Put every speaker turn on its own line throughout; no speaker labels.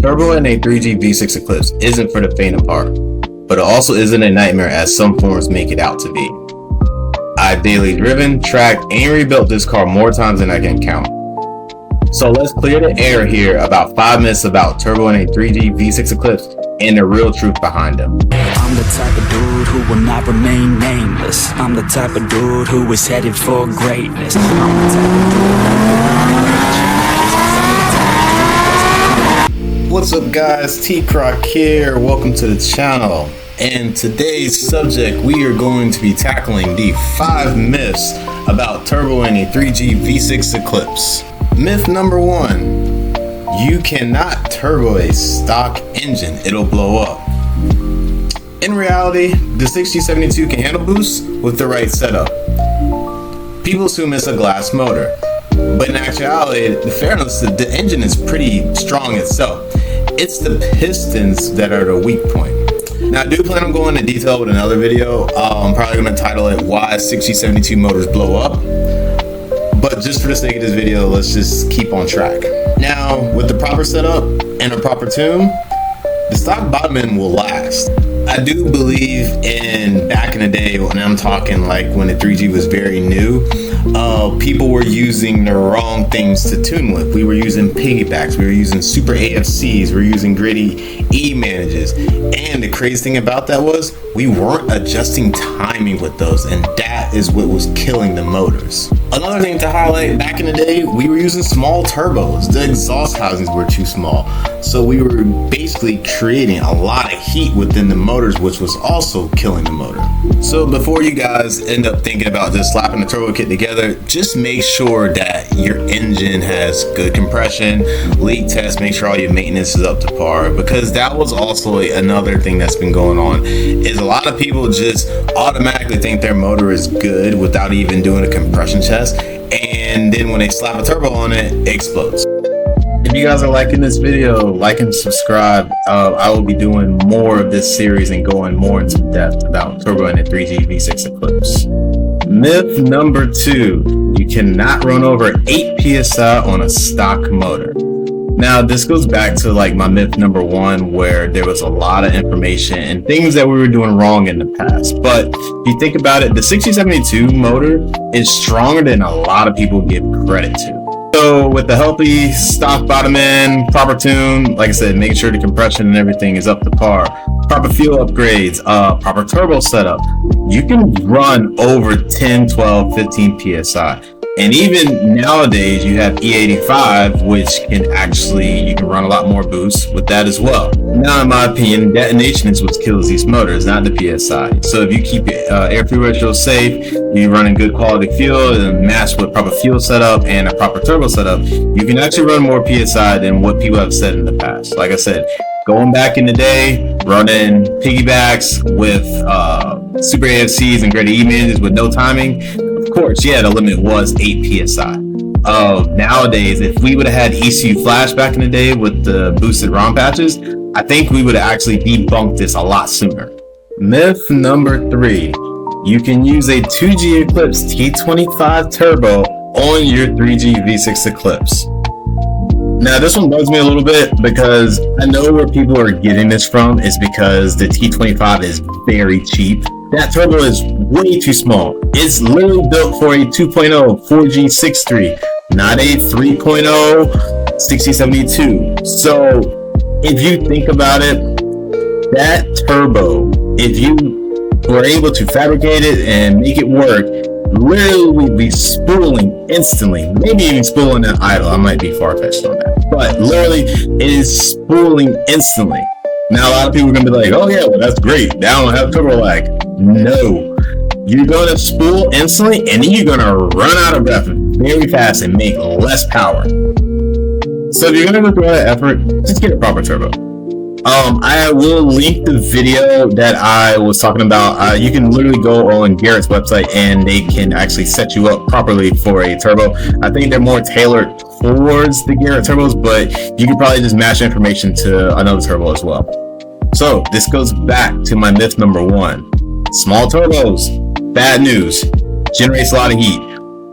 Turbo in a 3G V6 Eclipse isn't for the faint of heart, but it also isn't a nightmare as some forums make it out to be. I've daily driven, tracked, and rebuilt this car more times than I can count. So let's clear the air here about 5 myths about Turbo in a 3G V6 Eclipse and the real truth behind them.
I'm the type of dude who will not remain nameless. I'm the type of dude who is headed for greatness. I'm the type of
What's up guys, T-Croc here, welcome to the channel. And today's subject, we are going to be tackling the 5 myths about Turbo in a 3G V6 Eclipse. Myth number 1, you cannot turbo a stock engine, it'll blow up. In reality, the 6072 can handle boosts with the right setup. People assume it's a glass motor, but in actuality, the fairness, the engine is pretty strong itself. It's the pistons that are the weak point. Now I do plan on going into detail with another video. I'm probably going to title it Why 6072 Motors Blow Up. But just for the sake of this video, let's just keep on track. Now, with the proper setup and a proper tune, the stock bottom end will last. I do believe in back in the day, when I'm talking like when the 3G was very new, people were using the wrong things to tune with. We were using piggybacks, we were using super AFCs, we were using gritty E manages. And the crazy thing about that was we weren't adjusting timing with those, and that is what was killing the motors. Another thing to highlight, back in the day, we were using small turbos. The exhaust housings were too small. So we were basically creating a lot of heat within the motors, which was also killing the motor. So before you guys end up thinking about just slapping the turbo kit together, just make sure that your engine has good compression, leak test, make sure all your maintenance is up to par, because that was also another thing that's been going on, is a lot of people just automatically think their motor is good without even doing a compression test, and then when they slap a turbo on it, it explodes. If you guys are liking this video, like and subscribe. I will be doing more of this series and going more into depth about Turbo in a 3G V6 Eclipse. Myth number 2, you cannot run over 8 PSI on a stock motor. Now this goes back to like my myth number 1, where there was a lot of information and things that we were doing wrong in the past. But if you think about it, the 6072 motor is stronger than a lot of people give credit to. So with the healthy stock bottom end, proper tune, like I said, make sure the compression and everything is up to par, proper fuel upgrades, proper turbo setup, you can run over 10, 12, 15 PSI. And even nowadays you have E85, which can actually, you can run a lot more boost with that as well. Now in my opinion, detonation is what kills these motors, not the PSI. So if you keep your air-fuel ratio safe, you're running good quality fuel and matched with proper fuel setup and a proper turbo setup, you can actually run more PSI than what people have said in the past. Like I said, going back in the day, running piggybacks with super AFCs and gritty E manages with no timing, of course, yeah, the limit was 8 PSI. Nowadays, if we would have had ECU flash back in the day with the boosted ROM patches, I think we would have actually debunked this a lot sooner. Myth number 3, you can use a 2G Eclipse T25 turbo on your 3G V6 Eclipse. Now this one bugs me a little bit because I know where people are getting this from is because the T25 is very cheap. That turbo is way too small. It's literally built for a 2.0 4G63, not a 3.0 6072. So if you think about it, that turbo, if you were able to fabricate it and make it work, literally would be spooling instantly, maybe even spooling at idle. I might be far-fetched on that, but literally it is spooling instantly. Now a lot of people are gonna be like, oh yeah, well that's great, now I don't have turbo lag. No, you're gonna spool instantly and then you're gonna run out of breath very fast and make less power. So if you're gonna go through all that effort, just get a proper turbo. I will link the video that I was talking about. You can literally go on Garrett's website and they can actually set you up properly for a turbo. I think they're more tailored towards the Garrett turbos, but you can probably just match information to another turbo as well. So this goes back to my myth number 1. Small turbos, bad news, generates a lot of heat.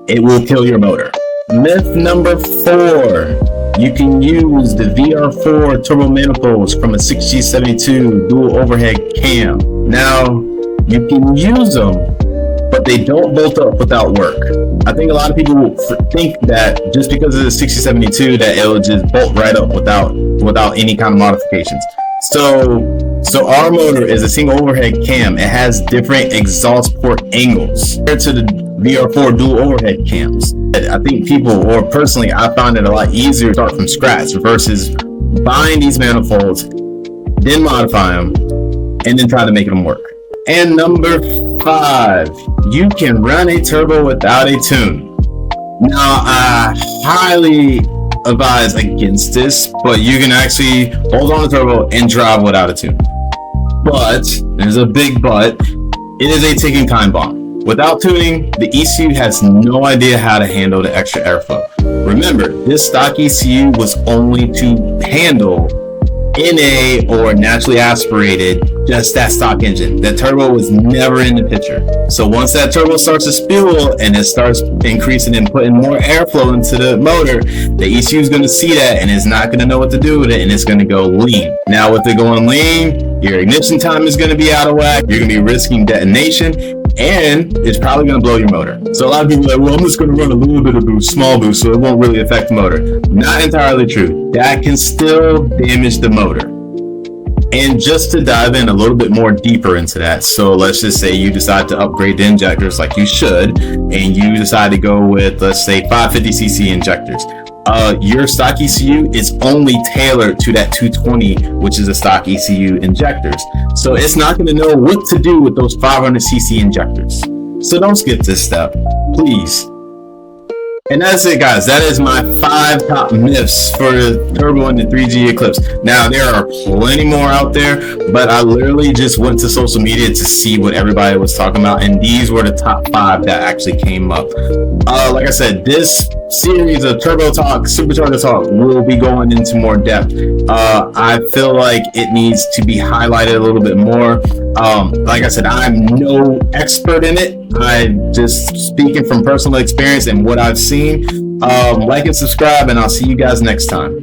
It will kill your motor. Myth number 4. You can use the VR4 turbo manifolds from a 6G72 dual overhead cam. Now, you can use them, but they don't bolt up without work. I think a lot of people think that just because of the 6072 that it'll just bolt right up without any kind of modifications. So our motor is a single overhead cam. It has different exhaust port angles compared to the VR4 dual overhead cams. I think people, or personally, I found it a lot easier to start from scratch versus buying these manifolds, then modify them, and then try to make them work. And number 5, you can run a turbo without a tune. Now, I highly advise against this, but you can actually hold on to turbo and drive without a tune. But, there's a big but, it is a ticking time bomb. Without tuning, the ECU has no idea how to handle the extra airflow. Remember, this stock ECU was only to handle NA or naturally aspirated, just that stock engine. The turbo was never in the picture. So once that turbo starts to spool and it starts increasing and putting more airflow into the motor, the ECU is going to see that and it's not going to know what to do with it, and it's going to go lean. Now with it going lean, your ignition time is going to be out of whack. You're going to be risking detonation, and it's probably going to blow your motor. So a lot of people are like, well, I'm just going to run a little bit of boost, small boost, so it won't really affect the motor. Not entirely true. That can still damage the motor. And just to dive in a little bit more deeper into that, so let's just say you decide to upgrade the injectors like you should, and you decide to go with, let's say, 550cc injectors. Your stock ECU is only tailored to that 220, which is a stock ECU injectors. So it's not going to know what to do with those 500cc injectors. So don't skip this step, please. And that's it, guys. That is my 5 top myths for the turbo and the 3G Eclipse. Now, there are plenty more out there, but I literally just went to social media to see what everybody was talking about, and these were the top 5 that actually came up. Like I said, this series of Turbo Talk, Supercharger Talk will be going into more depth. I feel like it needs to be highlighted a little bit more. Like I said, I'm no expert in it. I'm just speaking from personal experience and what I've seen. Like and subscribe, and I'll see you guys next time.